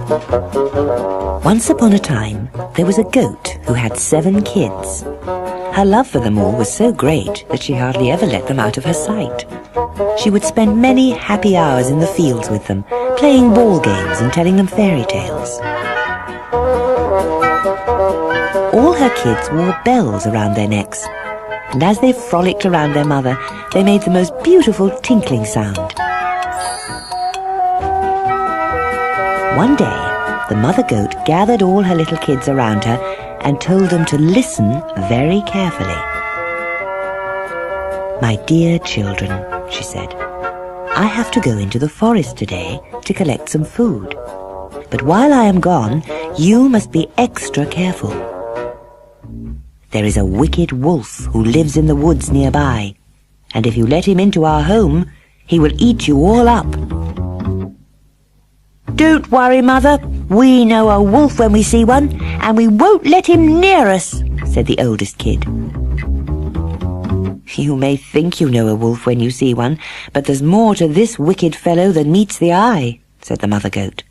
Once upon a time, there was a goat who had 7 kids. Her love for them all was so great that she hardly ever let them out of her sight. She would spend many happy hours in the fields with them, playing ball games and telling them fairy tales. All her kids wore bells around their necks, and as they frolicked around their mother, they made the most beautiful tinkling sound. One day, the mother goat gathered all her little kids around her and told them to listen very carefully. "My dear children," she said, "I have to go into the forest today to collect some food. But while I am gone, you must be extra careful. There is a wicked wolf who lives in the woods nearby, and if you let him into our home, he will eat you all up." "Don't worry, Mother. We know a wolf when we see one, and we won't let him near us," said the oldest kid. "You may think you know a wolf when you see one, but there's more to this wicked fellow than meets the eye," said the mother goat.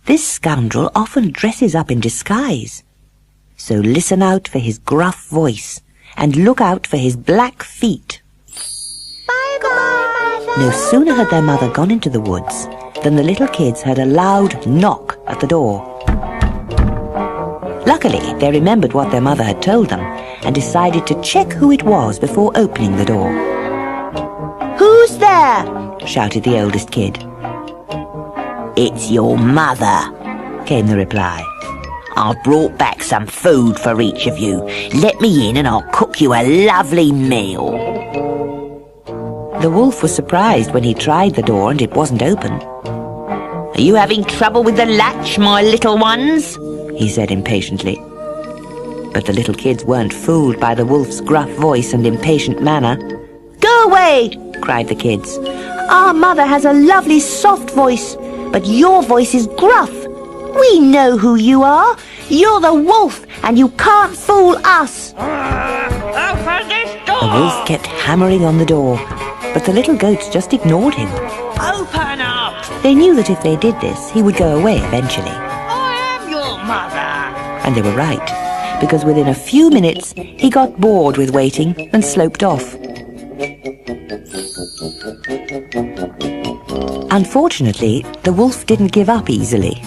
"This scoundrel often dresses up in disguise. So listen out for his gruff voice, and look out for his black feet." Bye-bye. No sooner had their mother gone into the woods than the little kids heard a loud knock at the door. Luckily, they remembered what their mother had told them and decided to check who it was before opening the door. "Who's there?" shouted the oldest kid. "It's your mother," came the reply. "I've brought back some food for each of you. Let me in and I'll cook you a lovely meal." The wolf was surprised when he tried the door and it wasn't open. "Are you having trouble with the latch, my little ones?" he said impatiently. But the little kids weren't fooled by the wolf's gruff voice and impatient manner. "Go away!" cried the kids. "Our mother has a lovely soft voice, but your voice is gruff. We know who you are. You're the wolf, and you can't fool us." Open this door! The wolf kept hammering on the door, but the little goats just ignored him. Open up! They knew that if they did this, he would go away eventually. I am your mother! And they were right, because within a few minutes, he got bored with waiting and sloped off. Unfortunately, the wolf didn't give up easily.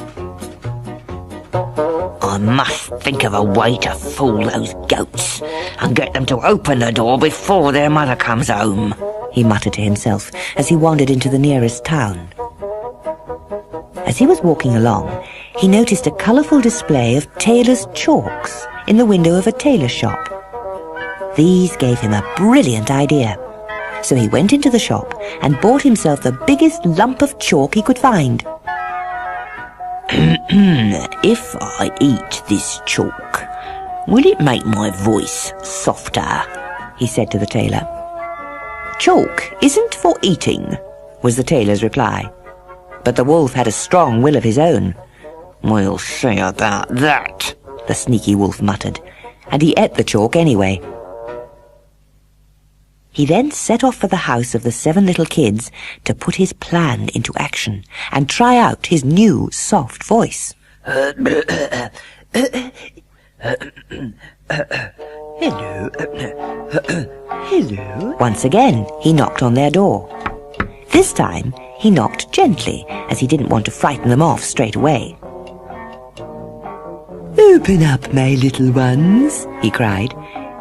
"I must think of a way to fool those goats and get them to open the door before their mother comes home," he muttered to himself as he wandered into the nearest town. As he was walking along, he noticed a colourful display of tailor's chalks in the window of a tailor shop. These gave him a brilliant idea. So he went into the shop and bought himself the biggest lump of chalk he could find. "If I eat this chalk, will it make my voice softer?" he said to the tailor. "Chalk isn't for eating," was the tailor's reply. But the wolf had a strong will of his own. "We'll see about that," the sneaky wolf muttered, and he ate the chalk anyway. He then set off for the house of the 7 little kids to put his plan into action and try out his new soft voice. "Hello. Hello." Once again, he knocked on their door. This time, he knocked gently, as he didn't want to frighten them off straight away. "Open up, my little ones," he cried.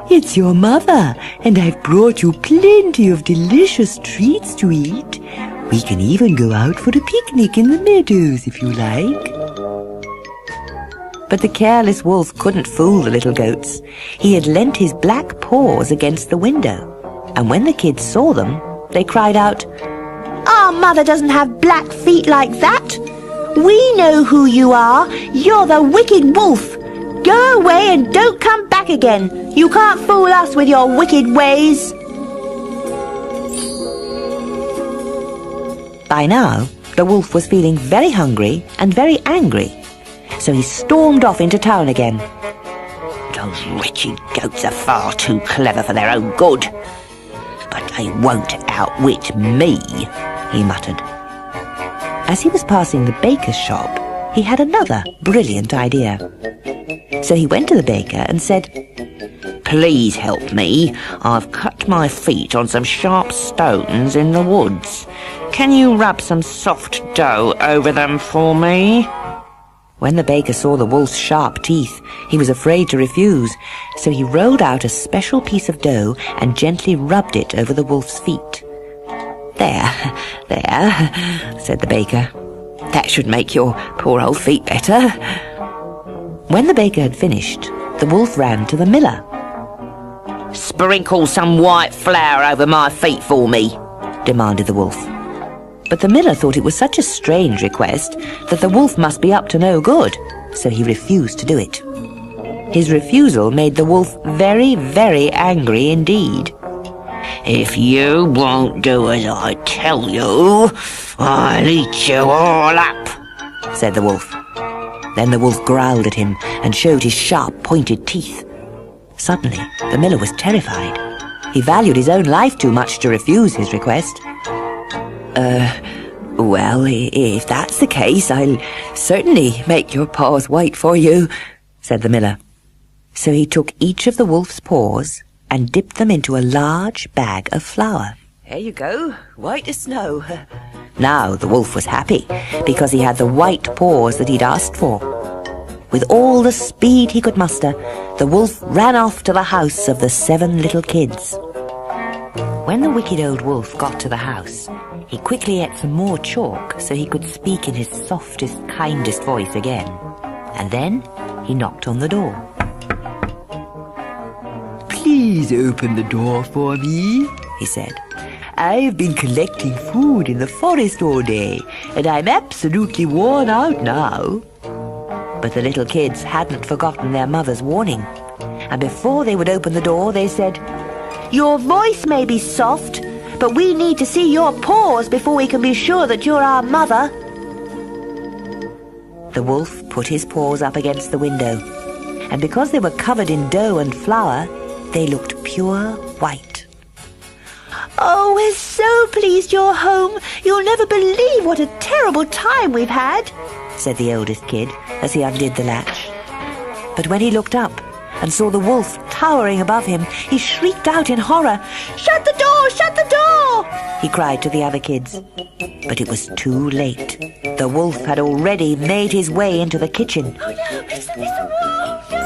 "It's your mother, and I've brought you plenty of delicious treats to eat. We can even go out for a picnic in the meadows if you like." But the careless wolf couldn't fool the little goats. He had leant his black paws against the window, and when the kids saw them, they cried out, "Our mother doesn't have black feet like that. We know who you are. You're the wicked wolf. Go away and don't come back again. You can't fool us with your wicked ways." By now, the wolf was feeling very hungry and very angry, so he stormed off into town again. "Those wretched goats are far too clever for their own good. But they won't outwit me," he muttered. As he was passing the baker's shop, he had another brilliant idea. So he went to the baker and said, "Please help me. I've cut my feet on some sharp stones in the woods. Can you rub some soft dough over them for me?" When the baker saw the wolf's sharp teeth, he was afraid to refuse, so he rolled out a special piece of dough and gently rubbed it over the wolf's feet. "There, said the baker. "That should make your poor old feet better." When the baker had finished, the wolf ran to the miller. "Sprinkle some white flour over my feet for me," demanded the wolf. But the miller thought it was such a strange request that the wolf must be up to no good, so he refused to do it. His refusal made the wolf very, very angry indeed. "If you won't do as I tell you, I'll eat you all up," said the wolf. Then the wolf growled at him and showed his sharp, pointed teeth. Suddenly, the miller was terrified. He valued his own life too much to refuse his request. Well, if that's the case, I'll certainly make your paws white for you," said the miller. So he took each of the wolf's paws and dipped them into a large bag of flour. "Here you go, white as snow." Now the wolf was happy, because he had the white paws that he'd asked for. With all the speed he could muster, the wolf ran off to the house of the 7 little kids. When the wicked old wolf got to the house, he quickly ate some more chalk so he could speak in his softest, kindest voice again. And then he knocked on the door. "Please open the door for me," he said. "I've been collecting food in the forest all day, and I'm absolutely worn out now." But the little kids hadn't forgotten their mother's warning, and before they would open the door, they said, "Your voice may be soft, but we need to see your paws before we can be sure that you're our mother." The wolf put his paws up against the window, and because they were covered in dough and flour, they looked pure white. "Oh, we're so pleased you're home. You'll never believe what a terrible time we've had," said the oldest kid as he undid the latch. But when he looked up and saw the wolf towering above him, he shrieked out in horror. "Shut the door! Shut the door!" he cried to the other kids. But it was too late. The wolf had already made his way into the kitchen. "Oh no, it's the wolf! No!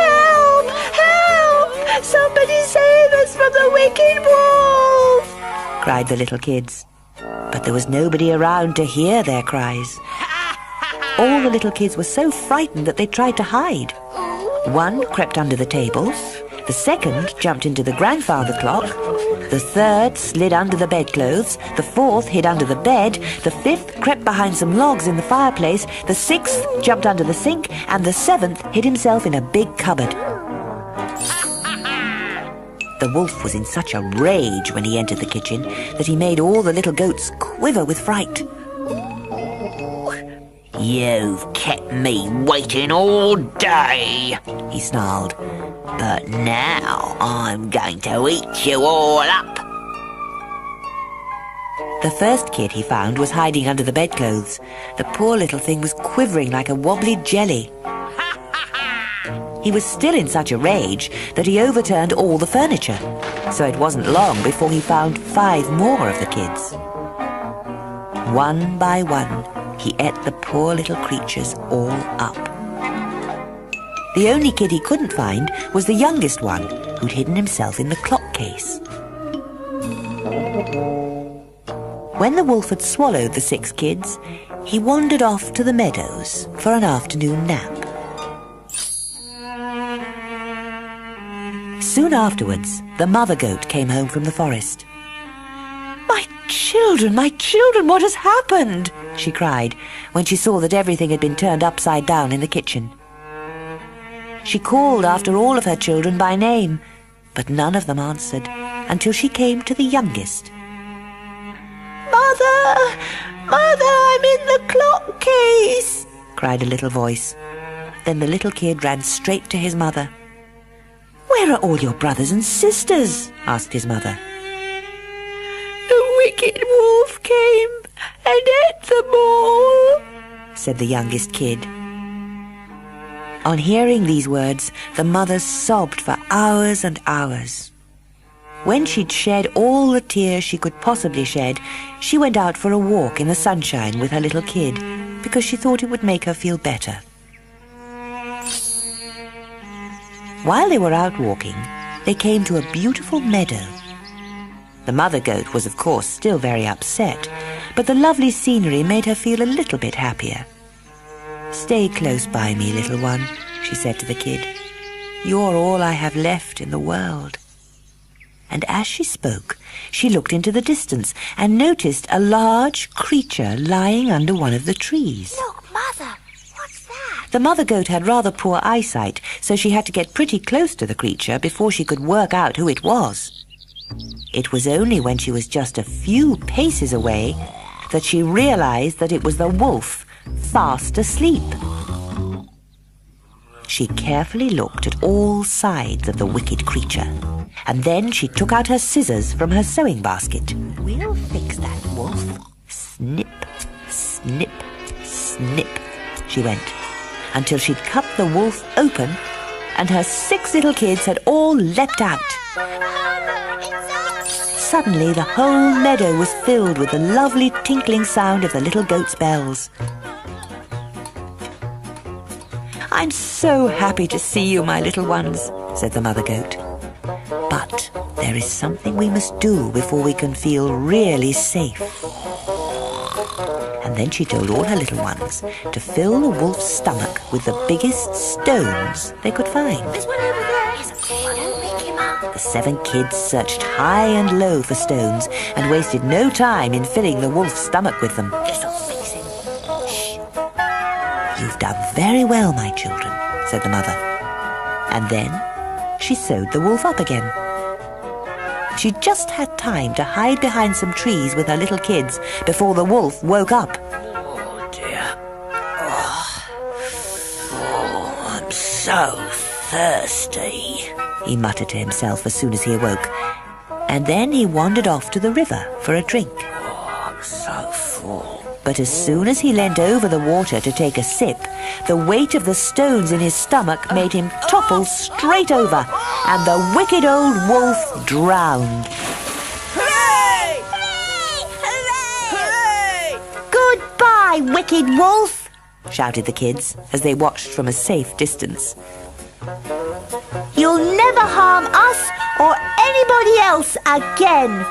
Help! Help! Somebody save us from the wicked wolf!" cried the little kids. But there was nobody around to hear their cries. All the little kids were so frightened that they tried to hide. One crept under the table, the second jumped into the grandfather clock, the third slid under the bedclothes, the fourth hid under the bed, the fifth crept behind some logs in the fireplace, the sixth jumped under the sink, and the seventh hid himself in a big cupboard. The wolf was in such a rage when he entered the kitchen that he made all the little goats quiver with fright. "You've kept me waiting all day," he snarled. "But now I'm going to eat you all up." The first kid he found was hiding under the bedclothes. The poor little thing was quivering like a wobbly jelly. He was still in such a rage that he overturned all the furniture, so it wasn't long before he found 5 more of the kids. One by one, he ate the poor little creatures all up. The only kid he couldn't find was the youngest one, who'd hidden himself in the clock case. When the wolf had swallowed the 6 kids, he wandered off to the meadows for an afternoon nap. Soon afterwards, the mother goat came home from the forest. My children, what has happened?" she cried when she saw that everything had been turned upside down in the kitchen. She called after all of her children by name, but none of them answered until she came to the youngest. "Mother! Mother, I'm in the clock case!" cried a little voice. Then the little kid ran straight to his mother. "Where are all your brothers and sisters?" asked his mother. "The wicked wolf came and ate them all," said the youngest kid. On hearing these words, the mother sobbed for hours and hours. When she'd shed all the tears she could possibly shed, she went out for a walk in the sunshine with her little kid, because she thought it would make her feel better. While they were out walking, they came to a beautiful meadow. The mother goat was, of course, still very upset, but the lovely scenery made her feel a little bit happier. "Stay close by me, little one," she said to the kid. "You're all I have left in the world." And as she spoke, she looked into the distance and noticed a large creature lying under one of the trees. Look, Mother, what's that? The mother goat had rather poor eyesight, so she had to get pretty close to the creature before she could work out who it was. It was only when she was just a few paces away that she realized that it was the wolf, fast asleep. She carefully looked at all sides of the wicked creature, and then she took out her scissors from her sewing basket. "We'll fix that wolf." Snip, snip, snip, she went, until she'd cut the wolf open, and her 6 little kids had all leapt out. Suddenly the whole meadow was filled with the lovely tinkling sound of the little goat's bells. "I'm so happy to see you, my little ones," said the mother goat. "But there is something we must do before we can feel really safe." And then she told all her little ones to fill the wolf's stomach with the biggest stones they could find. There's one over there. Don't wake him up. The 7 kids searched high and low for stones and wasted no time in filling the wolf's stomach with them. This'll fix him. Shh. "You've done very well, my children," said the mother. And then she sewed the wolf up again. She just had time to hide behind some trees with her little kids before the wolf woke up. Oh, dear. I'm so thirsty, he muttered to himself as soon as he awoke. And then he wandered off to the river for a drink. I'm so full. But as soon as he leant over the water to take a sip, the weight of the stones in his stomach made him topple straight over, and the wicked old wolf drowned. Hooray! Hooray! Hooray! Hooray! "Goodbye, wicked wolf!" shouted the kids as they watched from a safe distance. "You'll never harm us or anybody else again."